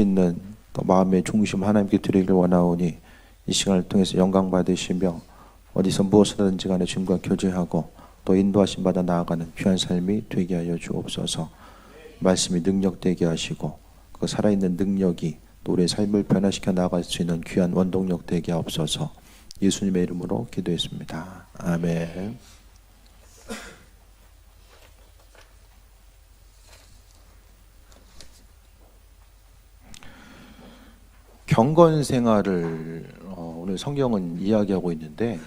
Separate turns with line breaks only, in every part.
있는 또 마음의 중심 하나님께 드리기를 원하오니 이 시간을 통해서 영광 받으시며 어디서 무엇을 하든지 간에 주님과 교제하고 또 인도하심 받아 나아가는 귀한 삶이 되게 하여 주옵소서. 말씀이 능력되게 하시고 그 살아있는 능력이 또 우리의 삶을 변화시켜 나아갈 수 있는 귀한 원동력 되게 하옵소서. 예수님의 이름으로 기도했습니다. 아멘. 경건 생활을 오늘 성경은 이야기하고 있는데,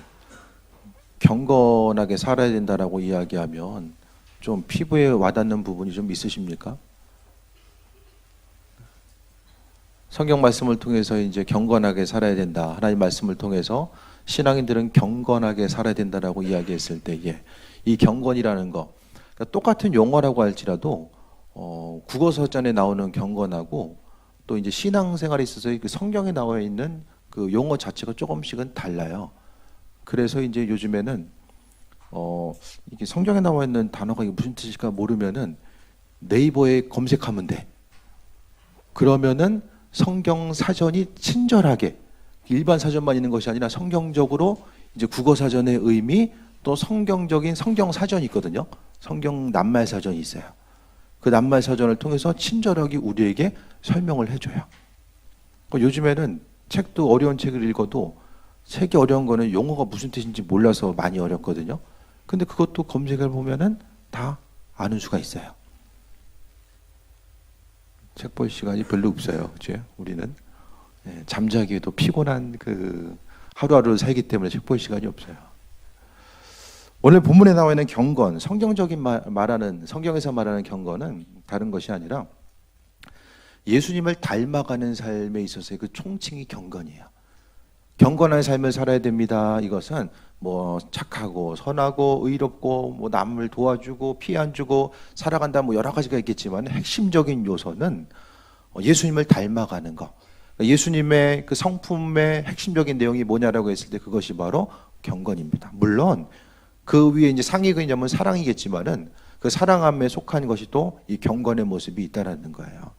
경건하게 살아야 된다라고 이야기하면 좀 피부에 와닿는 부분이 좀 있으십니까? 성경 말씀을 통해서 이제 경건하게 살아야 된다, 하나님 말씀을 통해서 신앙인들은 경건하게 살아야 된다라고 이야기했을 때에 이 경건이라는 거, 그러니까 똑같은 용어라고 할지라도 국어서전에 나오는 경건하고 또 이제 신앙생활에 있어서 그 성경에 나와 있는 그 용어 자체가 조금씩은 달라요. 그래서 이제 요즘에는 이게 성경에 나와 있는 단어가 이게 무슨 뜻일까 모르면은 네이버에 검색하면 돼. 그러면은 성경 사전이 친절하게, 일반 사전만 있는 것이 아니라 성경적으로 이제 국어 사전의 의미, 또 성경적인 성경 사전이 있거든요. 성경 낱말 사전이 있어요. 그 낱말 사전을 통해서 친절하게 우리에게 설명을 해줘요. 요즘에는 책도 어려운 책을 읽어도 책이 어려운 거는 용어가 무슨 뜻인지 몰라서 많이 어렵거든요. 근데 그것도 검색을 보면은 다 아는 수가 있어요. 책 볼 시간이 별로 없어요. 그죠? 우리는 잠자기에도 피곤한 그 하루하루를 살기 때문에 책 볼 시간이 없어요. 오늘 본문에 나와 있는 경건, 성경적인 말하는, 성경에서 말하는 경건은 다른 것이 아니라 예수님을 닮아가는 삶에 있어서의 그 총칭이 경건이에요. 경건한 삶을 살아야 됩니다. 이것은 뭐 착하고 선하고 의롭고 뭐 남을 도와주고 피해 안 주고 살아간다, 뭐 여러 가지가 있겠지만 핵심적인 요소는 예수님을 닮아가는 것. 예수님의 그 성품의 핵심적인 내용이 뭐냐라고 했을 때 그것이 바로 경건입니다. 물론 그 위에 이제 상위 개념은 사랑이겠지만은 그 사랑함에 속한 것이 또 이 경건의 모습이 있다라는 거예요.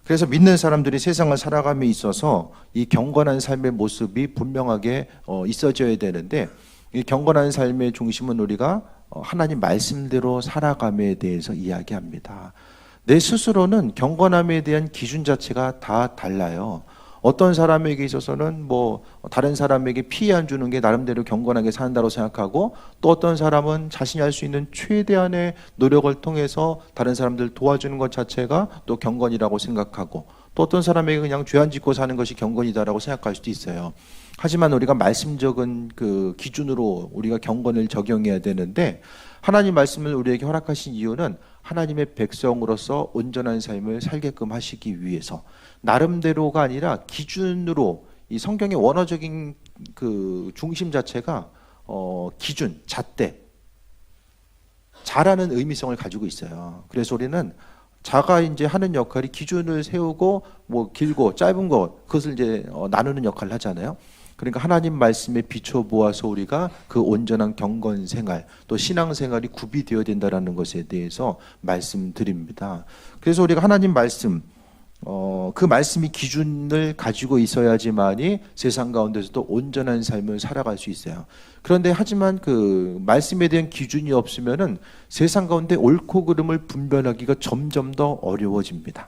그래서 믿는 사람들이 세상을 살아감에 있어서 이 경건한 삶의 모습이 분명하게 있어져야 되는데, 이 경건한 삶의 중심은 우리가 하나님 말씀대로 살아감에 대해서 이야기합니다. 내 스스로는 경건함에 대한 기준 자체가 다 달라요. 어떤 사람에게 있어서는 뭐 다른 사람에게 피해 안 주는 게 나름대로 경건하게 산다고 생각하고, 또 어떤 사람은 자신이 할 수 있는 최대한의 노력을 통해서 다른 사람들 도와주는 것 자체가 또 경건이라고 생각하고, 또 어떤 사람에게 그냥 죄 안 짓고 사는 것이 경건이다라고 생각할 수도 있어요. 하지만 우리가 말씀적인 그 기준으로 우리가 경건을 적용해야 되는데, 하나님 말씀을 우리에게 허락하신 이유는 하나님의 백성으로서 온전한 삶을 살게끔 하시기 위해서, 나름대로가 아니라 기준으로, 이 성경의 원어적인 그 중심 자체가 기준, 잣대, 자라는 의미성을 가지고 있어요. 그래서 우리는 자가 이제 하는 역할이 기준을 세우고 뭐 길고 짧은 것, 그것을 이제 나누는 역할을 하잖아요. 그러니까 하나님 말씀에 비춰 보아서 우리가 그 온전한 경건 생활, 또 신앙 생활이 구비되어야 된다라는 것에 대해서 말씀드립니다. 그래서 우리가 하나님 말씀, 그 말씀이 기준을 가지고 있어야지만이 세상 가운데서도 온전한 삶을 살아갈 수 있어요. 그런데 하지만 그 말씀에 대한 기준이 없으면은 세상 가운데 옳고 그름을 분별하기가 점점 더 어려워집니다.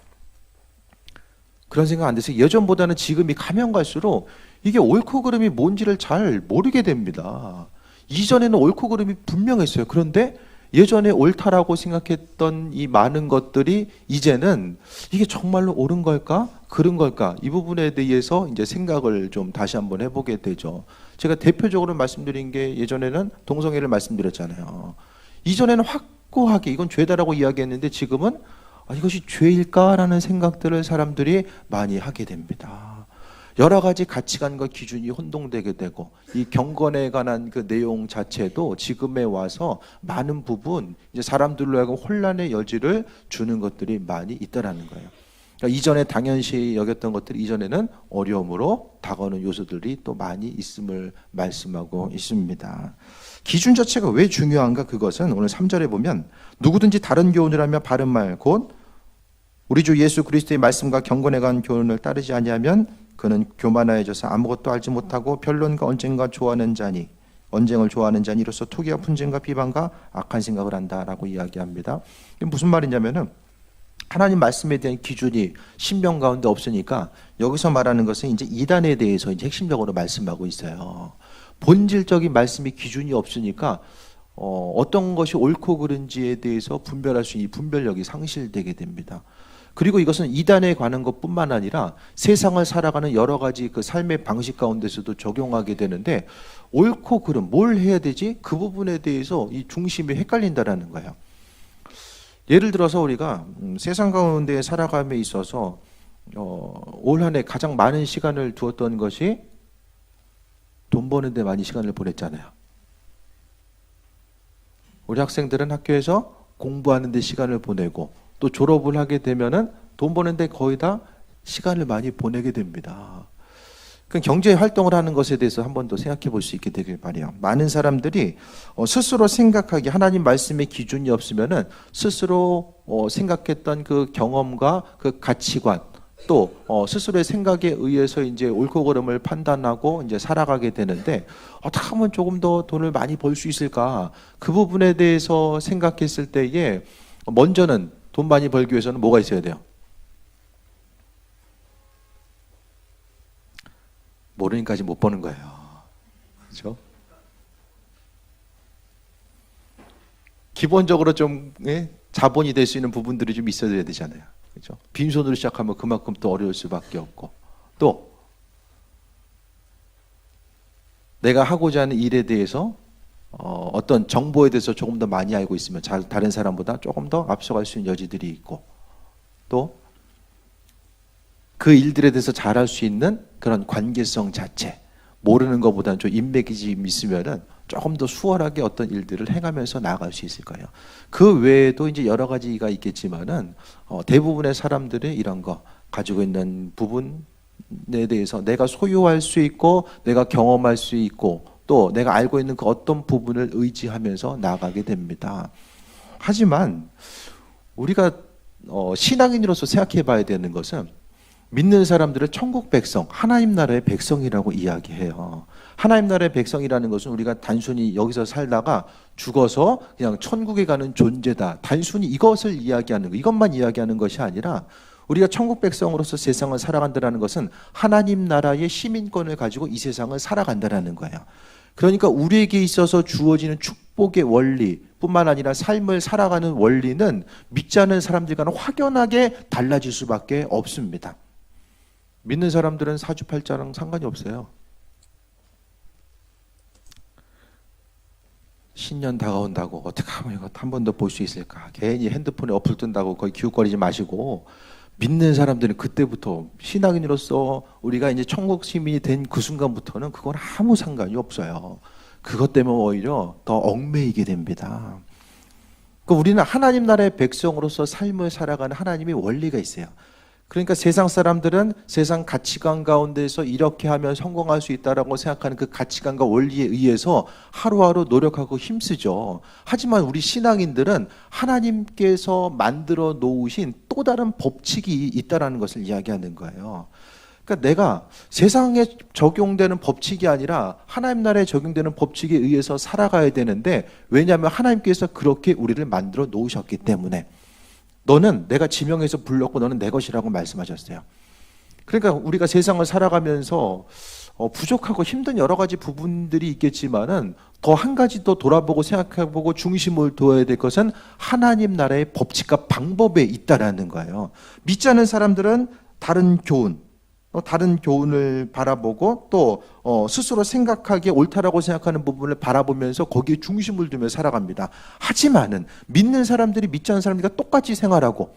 그런 생각 안 드세요? 예전보다는 지금이 가면 갈수록 이게 옳고 그름이 뭔지를 잘 모르게 됩니다. 이전에는 옳고 그름이 분명했어요. 그런데 예전에 옳다라고 생각했던 이 많은 것들이 이제는 이게 정말로 옳은 걸까? 그른 걸까? 이 부분에 대해서 이제 생각을 좀 다시 한번 해보게 되죠. 제가 대표적으로 말씀드린 게, 예전에는 동성애를 말씀드렸잖아요. 이전에는 확고하게 이건 죄다라고 이야기했는데, 지금은 이것이 죄일까라는 생각들을 사람들이 많이 하게 됩니다. 여러 가지 가치관과 기준이 혼동되게 되고, 이 경건에 관한 그 내용 자체도 지금에 와서 많은 부분 이제 사람들로 하여금 혼란의 여지를 주는 것들이 많이 있다라는 거예요. 그러니까 이전에 당연시 여겼던 것들이 이전에는 어려움으로 다가오는 요소들이 또 많이 있음을 말씀하고 있습니다. 기준 자체가 왜 중요한가? 그것은 오늘 3절에 보면 누구든지 다른 교훈을 하며 바른 말 곧 우리 주 예수 그리스도의 말씀과 경건에 관한 교훈을 따르지 아니하면 그는 교만하여져서 아무것도 알지 못하고 변론과 언쟁을 좋아하는 자니 이로써 투기와 분쟁과 비방과 악한 생각을 한다라고 이야기합니다. 이게 무슨 말이냐면은 하나님 말씀에 대한 기준이 신명 가운데 없으니까 여기서 말하는 것은 이제 이단에 대해서 이제 핵심적으로 말씀하고 있어요. 본질적인 말씀이 기준이 없으니까 어떤 것이 옳고 그른지에 대해서 분별할 수 있는 분별력이 상실되게 됩니다. 그리고 이것은 이단에 관한 것뿐만 아니라 세상을 살아가는 여러 가지 그 삶의 방식 가운데서도 적용하게 되는데 옳고 그름, 뭘 해야 되지? 그 부분에 대해서 이 중심이 헷갈린다라는 거예요. 예를 들어서 우리가 세상 가운데 살아감에 있어서 올 한 해 가장 많은 시간을 두었던 것이 돈 버는 데 많이 시간을 보냈잖아요. 우리 학생들은 학교에서 공부하는 데 시간을 보내고 또 졸업을 하게 되면은 돈 버는 데 거의 다 시간을 많이 보내게 됩니다. 그 경제 활동을 하는 것에 대해서 한 번 더 생각해 볼 수 있게 되길 바라요. 많은 사람들이 스스로 생각하기 하나님 말씀의 기준이 없으면은 스스로 생각했던 그 경험과 그 가치관 또 스스로의 생각에 의해서 이제 옳고 그름을 판단하고 이제 살아가게 되는데 어떻게 하면 조금 더 돈을 많이 벌 수 있을까? 그 부분에 대해서 생각했을 때에 먼저는 돈 많이 벌기 위해서는 뭐가 있어야 돼요? 모르니까지 못 버는 거예요. 그렇죠? 기본적으로 좀 자본이 될 수 있는 부분들이 좀 있어야 되잖아요. 그렇죠? 빈손으로 시작하면 그만큼 또 어려울 수밖에 없고 또 내가 하고자 하는 일에 대해서 어떤 정보에 대해서 조금 더 많이 알고 있으면 다른 사람보다 조금 더 앞서갈 수 있는 여지들이 있고 또 그 일들에 대해서 잘할 수 있는 그런 관계성 자체 모르는 것보다는 좀 인맥이 좀 있으면은 조금 더 수월하게 어떤 일들을 행하면서 나아갈 수 있을 거예요. 그 외에도 이제 여러 가지가 있겠지만은 대부분의 사람들이 이런 거 가지고 있는 부분에 대해서 내가 소유할 수 있고 내가 경험할 수 있고 또 내가 알고 있는 그 어떤 부분을 의지하면서 나아가게 됩니다. 하지만 우리가 신앙인으로서 생각해 봐야 되는 것은 믿는 사람들을 천국 백성, 하나님 나라의 백성이라고 이야기해요. 하나님 나라의 백성이라는 것은 우리가 단순히 여기서 살다가 죽어서 그냥 천국에 가는 존재다. 단순히 이것을 이야기하는 거, 이것만 이야기하는 것이 아니라 우리가 천국 백성으로서 세상을 살아간다는 것은 하나님 나라의 시민권을 가지고 이 세상을 살아간다는 거예요. 그러니까 우리에게 있어서 주어지는 축복의 원리 뿐만 아니라 삶을 살아가는 원리는 믿지 않는 사람들과는 확연하게 달라질 수밖에 없습니다. 믿는 사람들은 사주팔자랑 상관이 없어요. 신년 다가온다고 어떻게 하면 이거 한 번 더 볼 수 있을까? 괜히 핸드폰에 어플 뜬다고 거의 기웃거리지 마시고 믿는 사람들은 그때부터 신앙인으로서 우리가 이제 천국 시민이 된 그 순간부터는 그건 아무 상관이 없어요. 그것 때문에 오히려 더 얽매이게 됩니다. 우리는 하나님 나라의 백성으로서 삶을 살아가는 하나님의 원리가 있어요. 그러니까 세상 사람들은 세상 가치관 가운데서 이렇게 하면 성공할 수 있다라고 생각하는 그 가치관과 원리에 의해서 하루하루 노력하고 힘쓰죠. 하지만 우리 신앙인들은 하나님께서 만들어 놓으신 또 다른 법칙이 있다라는 것을 이야기하는 거예요. 그러니까 내가 세상에 적용되는 법칙이 아니라 하나님 나라에 적용되는 법칙에 의해서 살아가야 되는데 왜냐하면 하나님께서 그렇게 우리를 만들어 놓으셨기 때문에 너는 내가 지명해서 불렀고 너는 내 것이라고 말씀하셨어요. 그러니까 우리가 세상을 살아가면서 부족하고 힘든 여러 가지 부분들이 있겠지만은 더 한 가지 더 돌아보고 생각해보고 중심을 둬야 될 것은 하나님 나라의 법칙과 방법에 있다라는 거예요. 믿지 않는 사람들은 다른 교훈을 바라보고 또 스스로 생각하기에 옳다라고 생각하는 부분을 바라보면서 거기에 중심을 두며 살아갑니다. 하지만은 믿는 사람들이 믿지 않는 사람들과 똑같이 생활하고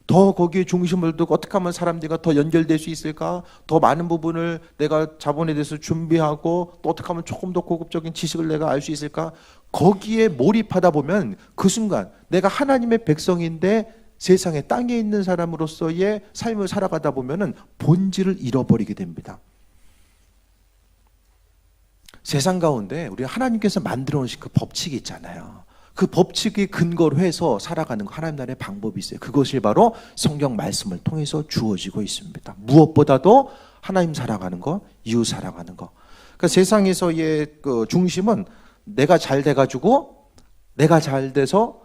더 거기에 중심을 두고 어떻게 하면 사람들과 더 연결될 수 있을까? 더 많은 부분을 내가 자본에 대해서 준비하고 또 어떻게 하면 조금 더 고급적인 지식을 내가 알 수 있을까? 거기에 몰입하다 보면 그 순간 내가 하나님의 백성인데 세상에 땅에 있는 사람으로서의 삶을 살아가다 보면은 본질을 잃어버리게 됩니다. 세상 가운데 우리 하나님께서 만들어 놓으신 그 법칙이 있잖아요. 그 법칙이 근거로 해서 살아가는 거, 하나님 나라의 방법이 있어요. 그것이 바로 성경 말씀을 통해서 주어지고 있습니다. 무엇보다도 하나님 살아가는 거, 이웃 살아가는 거. 그러니까 세상에서의 그 중심은 내가 잘 돼가지고, 내가 잘 돼서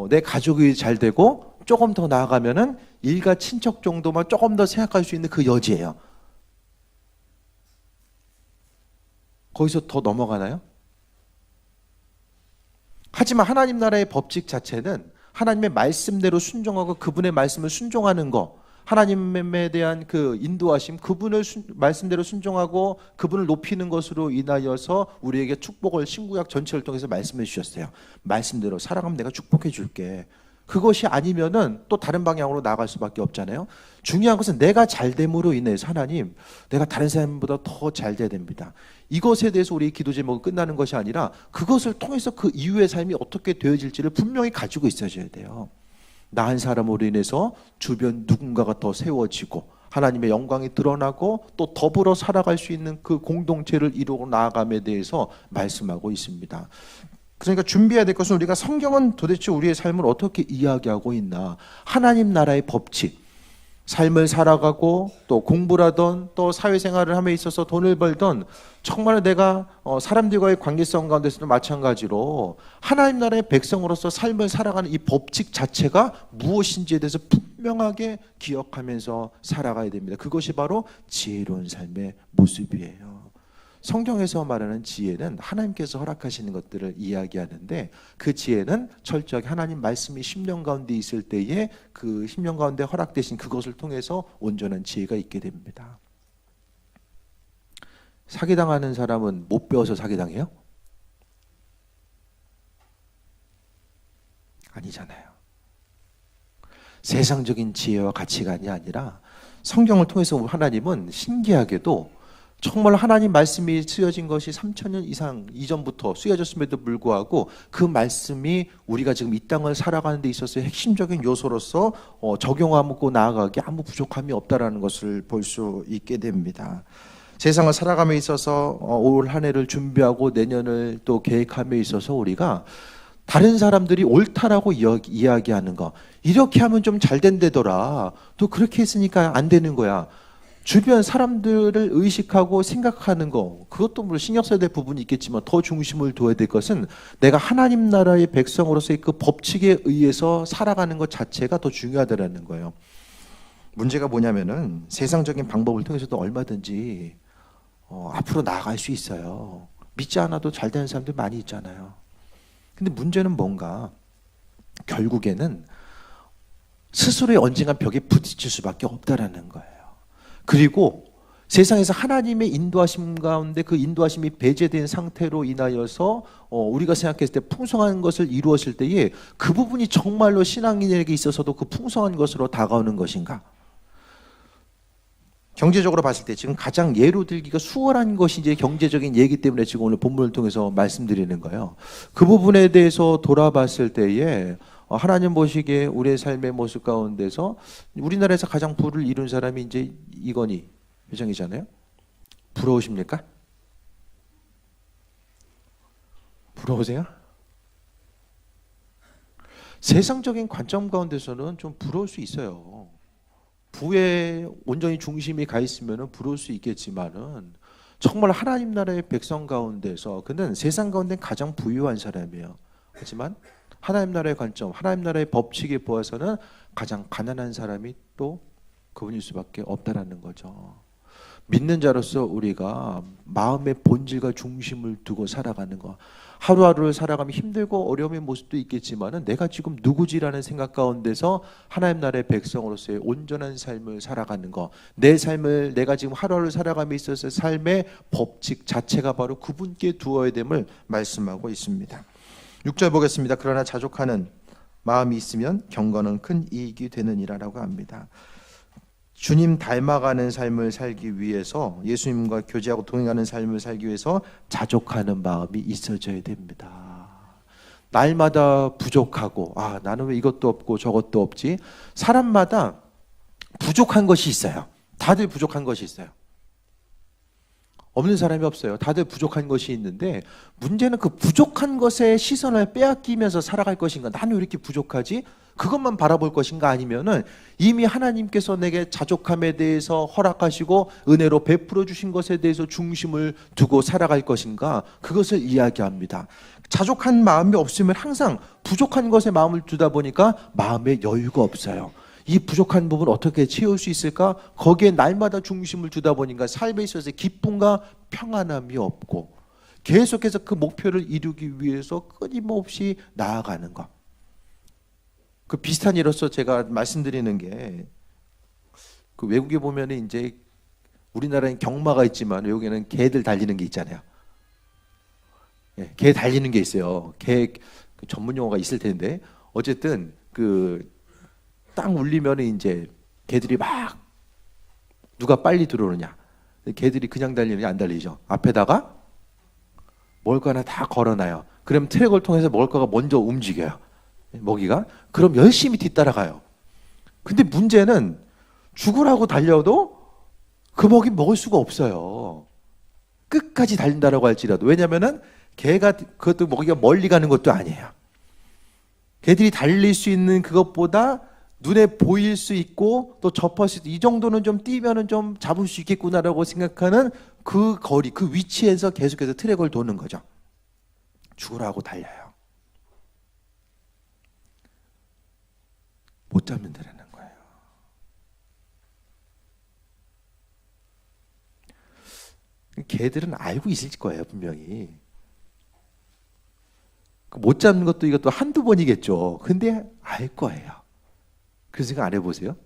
내 가족이 잘 되고, 조금 더 나아가면은 일가 친척 정도만 조금 더 생각할 수 있는 그 여지예요. 거기서 더 넘어가나요? 하지만 하나님 나라의 법칙 자체는 하나님의 말씀대로 순종하고 그분의 말씀을 순종하는 거, 하나님에 대한 그 인도하심, 그분을 말씀대로 순종하고 그분을 높이는 것으로 인하여서 우리에게 축복을 신구약 전체를 통해서 말씀해 주셨어요. 말씀대로 살아가면 내가 축복해 줄게. 그것이 아니면은 또 다른 방향으로 나아갈 수밖에 없잖아요. 중요한 것은 내가 잘됨으로 인해서 하나님, 내가 다른 사람보다 더 잘 돼야 됩니다. 이것에 대해서 우리 기도 제목은 끝나는 것이 아니라 그것을 통해서 그 이후의 삶이 어떻게 되어질지를 분명히 가지고 있어줘야 돼요. 나 한 사람으로 인해서 주변 누군가가 더 세워지고 하나님의 영광이 드러나고 또 더불어 살아갈 수 있는 그 공동체를 이루어 나아감에 대해서 말씀하고 있습니다. 그러니까 준비해야 될 것은 우리가 성경은 도대체 우리의 삶을 어떻게 이야기하고 있나, 하나님 나라의 법칙, 삶을 살아가고 또 공부를 하던 또 사회생활을 함에 있어서 돈을 벌던 정말 내가 사람들과의 관계성 가운데서도 마찬가지로 하나님 나라의 백성으로서 삶을 살아가는 이 법칙 자체가 무엇인지에 대해서 분명하게 기억하면서 살아가야 됩니다. 그것이 바로 지혜로운 삶의 모습이에요. 성경에서 말하는 지혜는 하나님께서 허락하시는 것들을 이야기하는데, 그 지혜는 철저하게 하나님 말씀이 심령 가운데 있을 때에 그 심령 가운데 허락되신 그것을 통해서 온전한 지혜가 있게 됩니다. 사기당하는 사람은 못 배워서 사기당해요? 아니잖아요. 세상적인 지혜와 가치관이 아니라 성경을 통해서 하나님은 신기하게도 정말 하나님 말씀이 쓰여진 것이 3000년 이상 이전부터 쓰여졌음에도 불구하고 그 말씀이 우리가 지금 이 땅을 살아가는 데 있어서 핵심적인 요소로서 적용하고 나아가기 아무 부족함이 없다라는 것을 볼 수 있게 됩니다. 세상을 살아감에 있어서 올 한 해를 준비하고 내년을 또 계획함에 있어서 우리가 다른 사람들이 옳다라고 이야기하는 거, 이렇게 하면 좀 잘 된다더라, 또 그렇게 했으니까 안 되는 거야, 주변 사람들을 의식하고 생각하는 거, 그것도 물론 신경 써야 될 부분이 있겠지만 더 중심을 둬야 될 것은 내가 하나님 나라의 백성으로서의 그 법칙에 의해서 살아가는 것 자체가 더 중요하다는 거예요. 문제가 뭐냐면은 세상적인 방법을 통해서도 얼마든지 앞으로 나아갈 수 있어요. 믿지 않아도 잘 되는 사람들 많이 있잖아요. 근데 문제는 뭔가 결국에는 스스로의 언젠가 벽에 부딪힐 수밖에 없다라는 거예요. 그리고 세상에서 하나님의 인도하심 가운데 그 인도하심이 배제된 상태로 인하여서 우리가 생각했을 때 풍성한 것을 이루었을 때에 그 부분이 정말로 신앙인에게 있어서도 그 풍성한 것으로 다가오는 것인가? 경제적으로 봤을 때 지금 가장 예로 들기가 수월한 것이 이제 경제적인 얘기 때문에 지금 오늘 본문을 통해서 말씀드리는 거예요. 그 부분에 대해서 돌아봤을 때에 하나님 보시기에 우리의 삶의 모습 가운데서 우리나라에서 가장 부를 이룬 사람이 이제 이건희 회장이잖아요. 부러우십니까? 부러우세요? 세상적인 관점 가운데서는 좀 부러울 수 있어요. 부에 온전히 중심이 가 있으면 부러울 수 있겠지만은 정말 하나님 나라의 백성 가운데서 그는 세상 가운데 가장 부유한 사람이에요. 하지만 하나님 나라의 관점, 하나님 나라의 법칙에 보아서는 가장 가난한 사람이 또 그분일 수밖에 없다라는 거죠. 믿는 자로서 우리가 마음의 본질과 중심을 두고 살아가는 거, 하루하루를 살아가면 힘들고 어려움의 모습도 있겠지만은 내가 지금 누구지라는 생각 가운데서 하나님 나라의 백성으로서의 온전한 삶을 살아가는 거, 내 삶을 내가 지금 하루하루 살아감에 있어서 삶의 법칙 자체가 바로 그분께 두어야 됨을 말씀하고 있습니다. 6절 보겠습니다. 그러나 자족하는 마음이 있으면 경건은 큰 이익이 되느니라라고 합니다. 주님 닮아가는 삶을 살기 위해서, 예수님과 교제하고 동행하는 삶을 살기 위해서 자족하는 마음이 있어져야 됩니다. 날마다 부족하고 나는 왜 이것도 없고 저것도 없지? 사람마다 부족한 것이 있어요. 다들 부족한 것이 있어요. 없는 사람이 없어요. 다들 부족한 것이 있는데 문제는 그 부족한 것에 시선을 빼앗기면서 살아갈 것인가? 나는 왜 이렇게 부족하지? 그것만 바라볼 것인가? 아니면은 이미 하나님께서 내게 자족함에 대해서 허락하시고 은혜로 베풀어 주신 것에 대해서 중심을 두고 살아갈 것인가? 그것을 이야기합니다. 자족한 마음이 없으면 항상 부족한 것에 마음을 두다 보니까 마음에 여유가 없어요. 이 부족한 부분 어떻게 채울 수 있을까? 거기에 날마다 중심을 두다 보니까 삶에 있어서 기쁨과 평안함이 없고 계속해서 그 목표를 이루기 위해서 끊임없이 나아가는 것. 그 비슷한 예로서 제가 말씀드리는 게 그 외국에 보면 이제 우리나라엔 경마가 있지만 외국에는 개들 달리는 게 있잖아요. 예, 개 달리는 게 있어요. 개 전문 용어가 있을 텐데 어쨌든 그 땅 울리면 이제 개들이 막 누가 빨리 들어오느냐. 개들이 그냥 달리느냐 안 달리죠. 앞에다가 먹을 하나 다 걸어놔요. 그럼 트랙을 통해서 먹을 거가 먼저 움직여요. 먹이가. 그럼 열심히 뒤따라가요. 근데 문제는 죽으라고 달려도 그 먹이 먹을 수가 없어요. 끝까지 달린다라고 할지라도. 왜냐면은 개가 그것도 먹이가 멀리 가는 것도 아니에요. 개들이 달릴 수 있는 그것보다 눈에 보일 수 있고 또 접할 수 있고 이 정도는 좀 뛰면은 좀 잡을 수 있겠구나라고 생각하는 그 거리, 그 위치에서 계속해서 트랙을 도는 거죠. 죽으라고 달려요. 못 잡는다라는 거예요. 개들은 알고 있을 거예요, 분명히. 못 잡는 것도 이것도 한두 번이겠죠. 근데 알 거예요. 그런 생각 안 해보세요?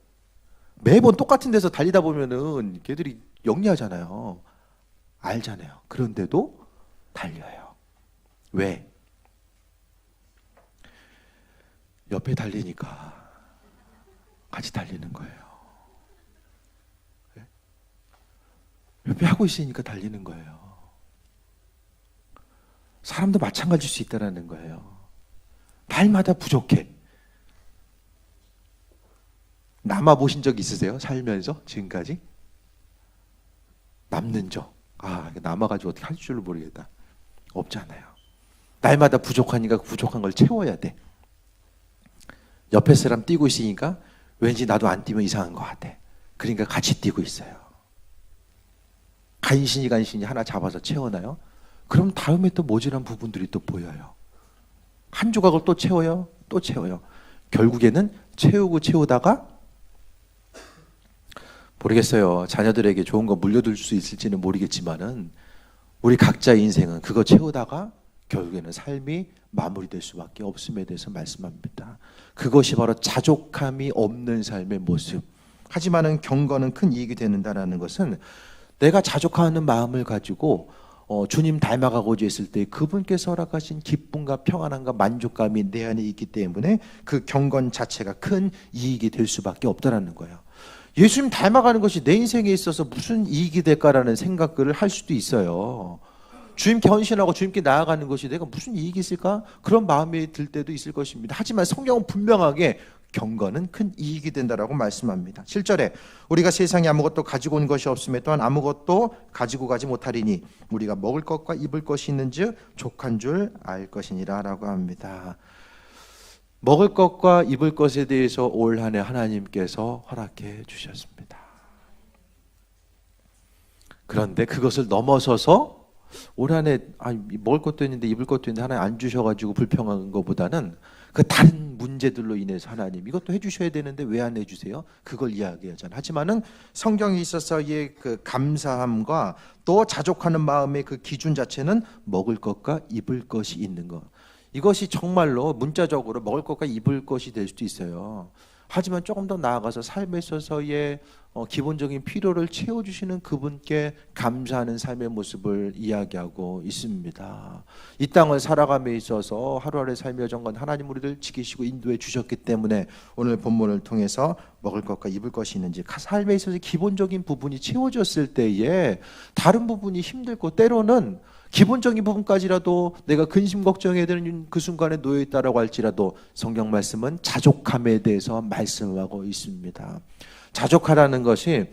매번 똑같은 데서 달리다 보면은 걔들이 영리하잖아요. 알잖아요. 그런데도 달려요. 왜? 옆에 달리니까 같이 달리는 거예요. 옆에 하고 있으니까 달리는 거예요. 사람도 마찬가지일 수 있다는 거예요. 날마다 부족해. 남아 보신 적 있으세요? 살면서 지금까지? 남는 적. 남아가지고 어떻게 할 줄을 모르겠다. 없잖아요. 날마다 부족하니까 그 부족한 걸 채워야 돼. 옆에 사람 뛰고 있으니까 왠지 나도 안 뛰면 이상한 것 같아. 그러니까 같이 뛰고 있어요. 간신히 하나 잡아서 채워놔요. 그럼 다음에 또 모자란 부분들이 또 보여요. 한 조각을 또 채워요. 또 채워요. 결국에는 채우다가 모르겠어요. 자녀들에게 좋은 거 물려줄 수 있을지는 모르겠지만은 우리 각자의 인생은 그거 채우다가 결국에는 삶이 마무리될 수밖에 없음에 대해서 말씀합니다. 그것이 바로 자족함이 없는 삶의 모습. 하지만은 경건은 큰 이익이 되는다라는 것은 내가 자족하는 마음을 가지고 주님 닮아가고자 했을 때 그분께서 허락하신 기쁨과 평안함과 만족감이 내 안에 있기 때문에 그 경건 자체가 큰 이익이 될 수밖에 없다라는 거예요. 예수님 닮아가는 것이 내 인생에 있어서 무슨 이익이 될까라는 생각을 할 수도 있어요. 주님께 헌신하고 주님께 나아가는 것이 내가 무슨 이익이 있을까? 그런 마음이 들 때도 있을 것입니다. 하지만 성경은 분명하게 경건은 큰 이익이 된다라고 말씀합니다. 7절에 우리가 세상에 아무것도 가지고 온 것이 없음에 또한 아무것도 가지고 가지 못하리니 우리가 먹을 것과 입을 것이 있는즉 족한 줄 알 것이니라 라고 합니다. 먹을 것과 입을 것에 대해서 올 한 해 하나님께서 허락해 주셨습니다. 그런데 그것을 넘어서서 올 한 해 먹을 것도 있는데 입을 것도 있는데 하나님 안 주셔가지고 불평한 것보다는 그 다른 문제들로 인해서 하나님 이것도 해주셔야 되는데 왜 안 해주세요? 그걸 이야기하잖아요. 하지만은 성경에 있어서의 그 감사함과 또 자족하는 마음의 그 기준 자체는 먹을 것과 입을 것이 있는 것. 이것이 정말로 문자적으로 먹을 것과 입을 것이 될 수도 있어요. 하지만 조금 더 나아가서 삶에 있어서의 기본적인 필요를 채워주시는 그분께 감사하는 삶의 모습을 이야기하고 있습니다. 이 땅을 살아감에 있어서 하루하루의 삶의 여정건 하나님 우리를 지키시고 인도해 주셨기 때문에 오늘 본문을 통해서 먹을 것과 입을 것이 있는지 삶에 있어서 기본적인 부분이 채워졌을 때에 다른 부분이 힘들고 때로는 기본적인 부분까지라도 내가 근심 걱정해야 되는 그 순간에 놓여있다라고 할지라도 성경 말씀은 자족함에 대해서 말씀하고 있습니다. 자족하라는 것이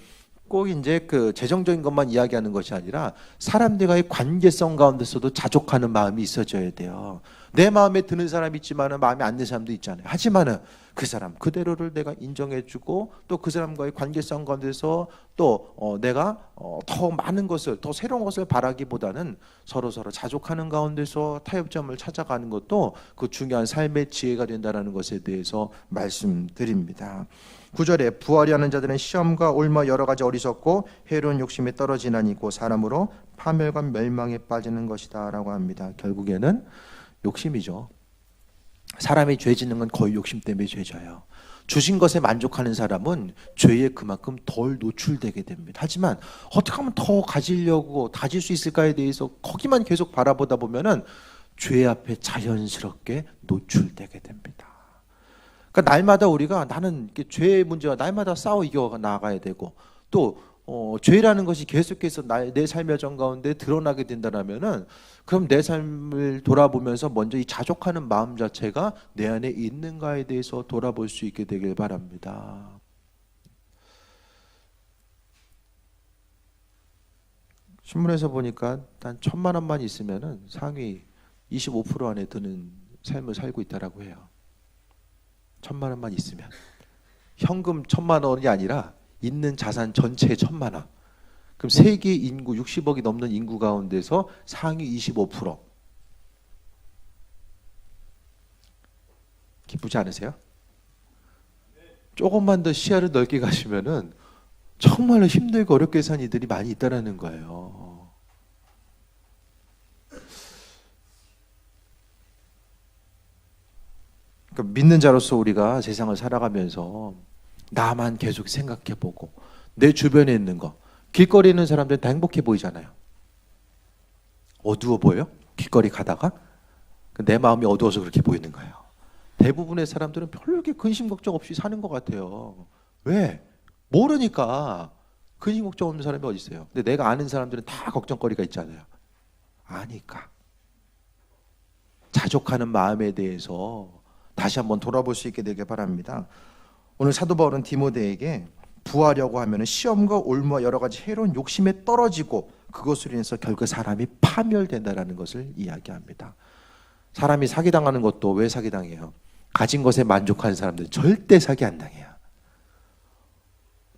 꼭 이제 그 재정적인 것만 이야기하는 것이 아니라 사람들과의 관계성 가운데서도 자족하는 마음이 있어져야 돼요. 내 마음에 드는 사람이 있지만은 마음에 안 드는 사람도 있잖아요. 하지만은 그 사람 그대로를 내가 인정해주고 또 그 사람과의 관계성 가운데서 또 내가 더 많은 것을 더 새로운 것을 바라기보다는 서로 자족하는 가운데서 타협점을 찾아가는 것도 그 중요한 삶의 지혜가 된다는 것에 대해서 말씀드립니다. 9절에 부하려는 자들은 시험과 올무 여러 가지 어리석고 해로운 욕심에 떨어지나니 곧 사람으로 파멸과 멸망에 빠지는 것이다 라고 합니다. 결국에는 욕심이죠. 사람이 죄 짓는 건 거의 욕심 때문에 죄져요. 주신 것에 만족하는 사람은 죄에 그만큼 덜 노출되게 됩니다. 하지만 어떻게 하면 더 가지려고 다질 수 있을까에 대해서 거기만 계속 바라보다 보면은 죄 앞에 자연스럽게 노출되게 됩니다. 그러니까 날마다 우리가 나는 죄의 문제와 날마다 싸워 이겨 나가야 되고 또 죄라는 것이 계속해서 내 삶의 정 가운데 드러나게 된다면은 그럼 내 삶을 돌아보면서 먼저 이 자족하는 마음 자체가 내 안에 있는가에 대해서 돌아볼 수 있게 되길 바랍니다. 신문에서 보니까 단 1,000만 원만 있으면은 상위 25% 안에 드는 삶을 살고 있다라고 해요. 1,000만 원만 있으면 현금 1,000만 원이 아니라 있는 자산 전체의 1,000만 원. 그럼 세계 인구 60억이 넘는 인구 가운데서 상위 25%. 기쁘지 않으세요? 조금만 더 시야를 넓게 가시면은 정말로 힘들고 어렵게 산 이들이 많이 있다라는 거예요. 그러니까 믿는 자로서 우리가 세상을 살아가면서 나만 계속 생각해보고 내 주변에 있는 거, 길거리에 있는 사람들은 다 행복해 보이잖아요. 어두워 보여? 길거리 가다가 내 마음이 어두워서 그렇게 보이는 거예요. 대부분의 사람들은 별로 이렇게 근심 걱정 없이 사는 것 같아요. 왜? 모르니까. 근심 걱정 없는 사람이 어디 있어요? 근데 내가 아는 사람들은 다 걱정거리가 있잖아요. 아니까. 자족하는 마음에 대해서 다시 한번 돌아볼 수 있게 되길 바랍니다. 오늘 사도 바울은 디모데에게 부하려고 하면 시험과 올무와 여러 가지 해로운 욕심에 떨어지고 그것으로 인해서 결국 사람이 파멸된다는 것을 이야기합니다. 사람이 사기당하는 것도 왜 사기당해요? 가진 것에 만족하는 사람들은 절대 사기 안 당해요.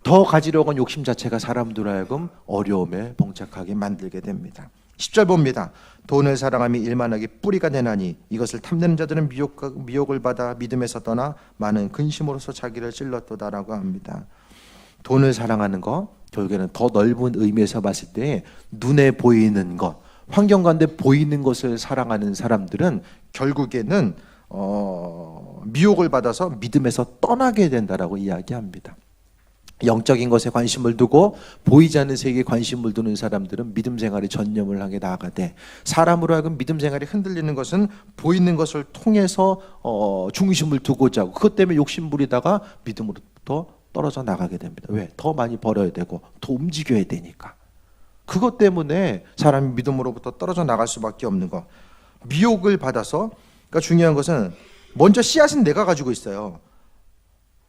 더 가지려고 하는 욕심 자체가 사람들 하여금 어려움에 봉착하게 만들게 됩니다. 10절 봅니다. 돈을 사랑함이 일만하게 뿌리가 되나니 이것을 탐내는 자들은 미혹을 받아 믿음에서 떠나 많은 근심으로서 자기를 찔렀도다라고 합니다. 돈을 사랑하는 것, 결국에는 더 넓은 의미에서 봤을 때 눈에 보이는 것, 환경 가운데 보이는 것을 사랑하는 사람들은 결국에는 미혹을 받아서 믿음에서 떠나게 된다라고 이야기합니다. 영적인 것에 관심을 두고 보이지 않는 세계에 관심을 두는 사람들은 믿음 생활에 전념을 하게 나아가되 사람으로 하여금 믿음 생활이 흔들리는 것은 보이는 것을 통해서 중심을 두고자 하고 그것 때문에 욕심 부리다가 믿음으로부터 떨어져 나가게 됩니다. 왜? 더 많이 벌어야 되고 더 움직여야 되니까. 그것 때문에 사람이 믿음으로부터 떨어져 나갈 수밖에 없는 거. 미혹을 받아서, 그러니까 중요한 것은 먼저 씨앗은 내가 가지고 있어요.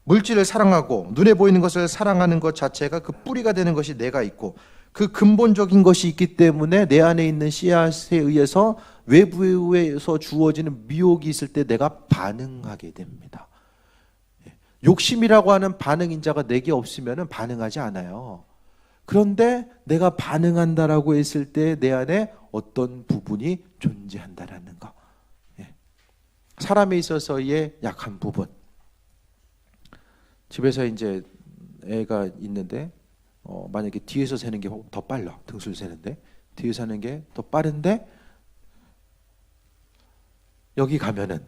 물질을 사랑하고 눈에 보이는 것을 사랑하는 것 자체가 그 뿌리가 되는 것이 내가 있고 그 근본적인 것이 있기 때문에 내 안에 있는 씨앗에 의해서 외부에서 주어지는 미혹이 있을 때 내가 반응하게 됩니다. 욕심이라고 하는 반응 인자가 내게 없으면 반응하지 않아요. 그런데 내가 반응한다라고 했을 때 내 안에 어떤 부분이 존재한다라는 거. 사람에 있어서의 약한 부분. 집에서 이제 애가 있는데 만약에 뒤에서 세는 게 더 빨라. 등수를 세는데 뒤에서 하는 게 더 빠른데 여기 가면은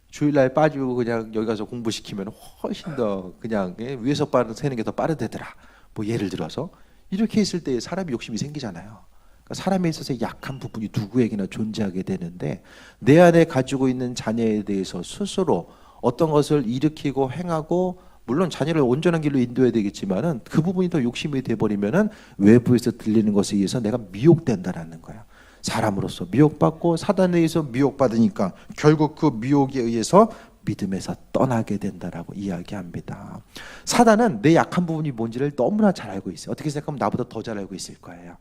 주일날 빠지고 그냥 여기 가서 공부시키면 훨씬 더 그냥 위에서 세는 게 더 빠르대더라. 뭐 예를 들어서 이렇게 있을 때 사람이 욕심이 생기잖아요. 그러니까 사람에 있어서 약한 부분이 누구에게나 존재하게 되는데 내 안에 가지고 있는 자녀에 대해서 스스로 어떤 것을 일으키고 행하고 물론 자녀를 온전한 길로 인도해야 되겠지만은 그 부분이 더 욕심이 돼버리면은 외부에서 들리는 것에 의해서 내가 미혹된다라는 거야. 사람으로서 미혹받고 사단에 의해서 미혹받으니까 결국 그 미혹에 의해서 믿음에서 떠나게 된다라고 이야기합니다. 사단은 내 약한 부분이 뭔지를 너무나 잘 알고 있어요. 어떻게 생각하면 나보다 더 잘 알고 있을 거예요.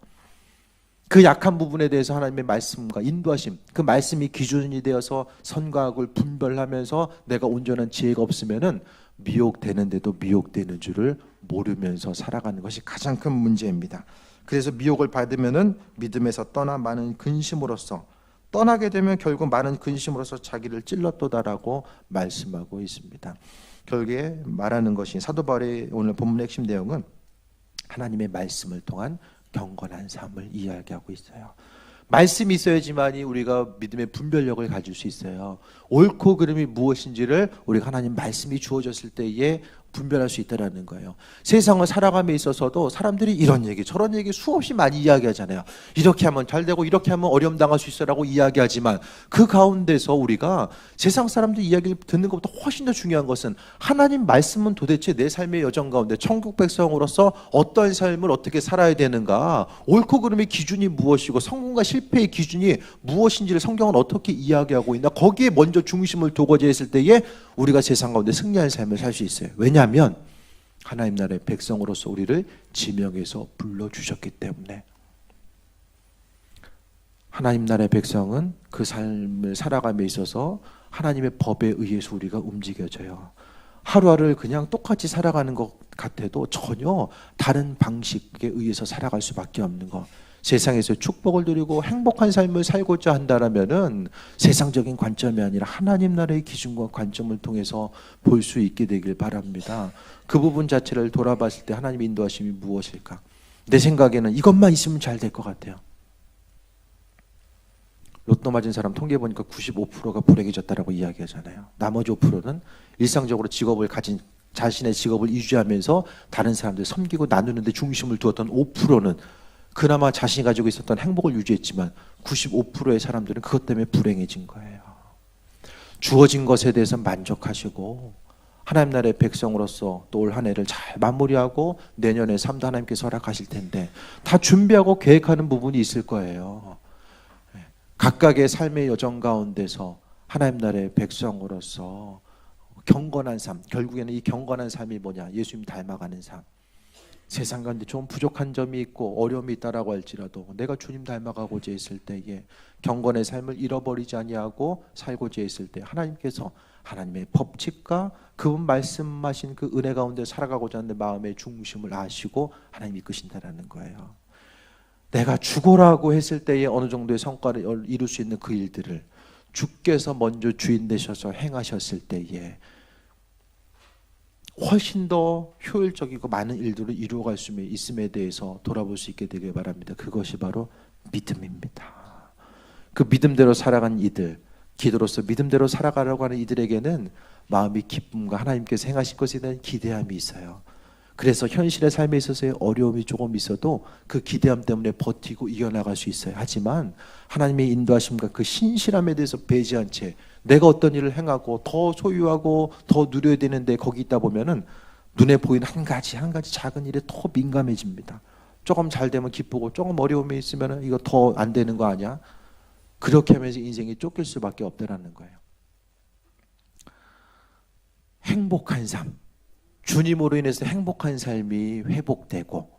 그 약한 부분에 대해서 하나님의 말씀과 인도하심, 그 말씀이 기준이 되어서 선과 악을 분별하면서 내가 온전한 지혜가 없으면은 미혹되는데도 미혹되는 줄을 모르면서 살아가는 것이 가장 큰 문제입니다. 그래서 미혹을 받으면은 믿음에서 떠나 많은 근심으로써, 떠나게 되면 결국 많은 근심으로써 자기를 찔렀도다라고 말씀하고 있습니다. 결국에 말하는 것이 사도 바울의 오늘 본문의 핵심 내용은 하나님의 말씀을 통한 경건한 삶을 이야기하고 있어요. 말씀이 있어야지만이 우리가 믿음의 분별력을 가질 수 있어요. 옳고 그름이 무엇인지를 우리가 하나님 말씀이 주어졌을 때에 분별할 수 있다는 거예요. 세상을 살아감에 있어서도 사람들이 이런 얘기 저런 얘기 수없이 많이 이야기하잖아요. 이렇게 하면 잘 되고 이렇게 하면 어려움 당할 수 있어라고 이야기하지만 그 가운데서 우리가 세상 사람들 이야기를 듣는 것보다 훨씬 더 중요한 것은 하나님 말씀은 도대체 내 삶의 여정 가운데 천국 백성으로서 어떤 삶을 어떻게 살아야 되는가, 옳고 그름의 기준이 무엇이고 성공과 실패의 기준이 무엇인지를 성경은 어떻게 이야기하고 있나, 거기에 먼저 중심을 두고자 했을 때에 우리가 세상 가운데 승리하는 삶을 살 수 있어요. 왜냐하면 하나님 나라의 백성으로서 우리를 지명해서 불러주셨기 때문에. 하나님 나라의 백성은 그 삶을 살아감에 있어서 하나님의 법에 의해서 우리가 움직여져요. 하루하루를 그냥 똑같이 살아가는 것 같아도 전혀 다른 방식에 의해서 살아갈 수밖에 없는 것. 세상에서 축복을 누리고 행복한 삶을 살고자 한다면은 세상적인 관점이 아니라 하나님 나라의 기준과 관점을 통해서 볼 수 있게 되길 바랍니다. 그 부분 자체를 돌아봤을 때 하나님의 인도하심이 무엇일까? 내 생각에는 이것만 있으면 잘 될 것 같아요. 로또 맞은 사람 통계 보니까 95%가 불행해졌다라고 이야기하잖아요. 나머지 5%는 일상적으로 직업을 가진, 자신의 직업을 유지하면서 다른 사람들 섬기고 나누는 데 중심을 두었던 5%는 그나마 자신이 가지고 있었던 행복을 유지했지만 95%의 사람들은 그것 때문에 불행해진 거예요. 주어진 것에 대해서 만족하시고 하나님 나라의 백성으로서 또 올 한 해를 잘 마무리하고 내년의 삶도 하나님께서 허락하실 텐데 다 준비하고 계획하는 부분이 있을 거예요. 각각의 삶의 여정 가운데서 하나님 나라의 백성으로서 경건한 삶, 결국에는 이 경건한 삶이 뭐냐? 예수님 닮아가는 삶. 세상 가운데 좀 부족한 점이 있고 어려움이 있다라고 할지라도 내가 주님 닮아가고자 했을 때에 경건의 삶을 잃어버리지 아니하고 살고자 했을 때 하나님께서 하나님의 법칙과 그분 말씀하신 그 은혜 가운데 살아가고자 하는 마음의 중심을 아시고 하나님 이끄신다라는 거예요. 내가 죽어라고 했을 때에 어느 정도의 성과를 이룰 수 있는 그 일들을 주께서 먼저 주인 되셔서 행하셨을 때에 훨씬 더 효율적이고 많은 일들을 이루어갈 수 있음에 대해서 돌아볼 수 있게 되길 바랍니다. 그것이 바로 믿음입니다. 그 믿음대로 살아간 이들, 기도로서 믿음대로 살아가려고 하는 이들에게는 마음이 기쁨과 하나님께서 행하실 것에 대한 기대함이 있어요. 그래서 현실의 삶에 있어서의 어려움이 조금 있어도 그 기대함 때문에 버티고 이겨나갈 수 있어요. 하지만 하나님의 인도하심과 그 신실함에 대해서 배제한 채 내가 어떤 일을 행하고 더 소유하고 더 누려야 되는데 거기 있다 보면은 눈에 보이는 한 가지 작은 일에 더 민감해집니다. 조금 잘 되면 기쁘고 조금 어려움이 있으면 이거 더 안 되는 거 아니야? 그렇게 하면서 인생이 쫓길 수밖에 없다라는 거예요. 행복한 삶, 주님으로 인해서 행복한 삶이 회복되고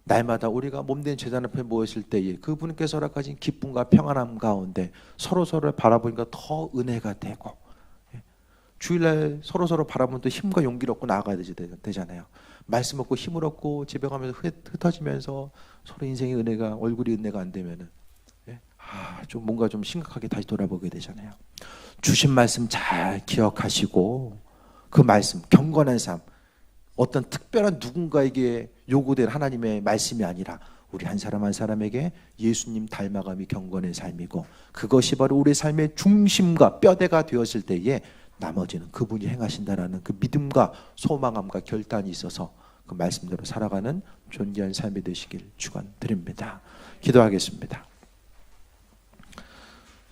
날마다 우리가 몸된 제단 앞에 모였을 때에 그분께서 허락하신 기쁨과 평안함 가운데 서로서로 바라보니까 더 은혜가 되고 주일날 서로서로 바라보면 또 힘과 용기를 얻고 나아가야 되잖아요. 말씀 얻고 힘을 얻고 집에 가면서 흩어지면서 서로 인생의 은혜가, 얼굴이 은혜가 안 되면은 좀 뭔가 좀 심각하게 다시 돌아보게 되잖아요. 주신 말씀 잘 기억하시고 그 말씀, 경건한 삶, 어떤 특별한 누군가에게 요구된 하나님의 말씀이 아니라 우리 한 사람 한 사람에게 예수님 닮아감이 경건의 삶이고 그것이 바로 우리 삶의 중심과 뼈대가 되었을 때에 나머지는 그분이 행하신다라는 그 믿음과 소망함과 결단이 있어서 그 말씀대로 살아가는 존귀한 삶이 되시길 축원드립니다. 기도하겠습니다.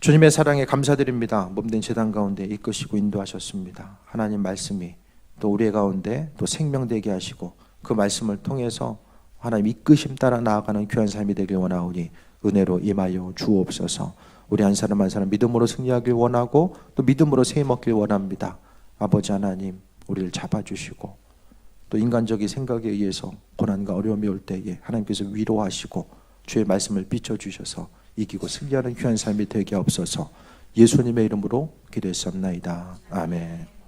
주님의 사랑에 감사드립니다. 몸된 제단 가운데 이끄시고 인도하셨습니다. 하나님 말씀이 또 우리의 가운데 또 생명되게 하시고 그 말씀을 통해서 하나님 이끄심 따라 나아가는 귀한 삶이 되길 원하오니 은혜로 임하여 주옵소서. 우리 한 사람 한 사람 믿음으로 승리하길 원하고 또 믿음으로 세임 얻길 원합니다. 아버지 하나님, 우리를 잡아주시고 또 인간적인 생각에 의해서 고난과 어려움이 올 때에 하나님께서 위로하시고 주의 말씀을 비춰주셔서 이기고 승리하는 귀한 삶이 되게 없어서 예수님의 이름으로 기도했사옵나이다. 아멘.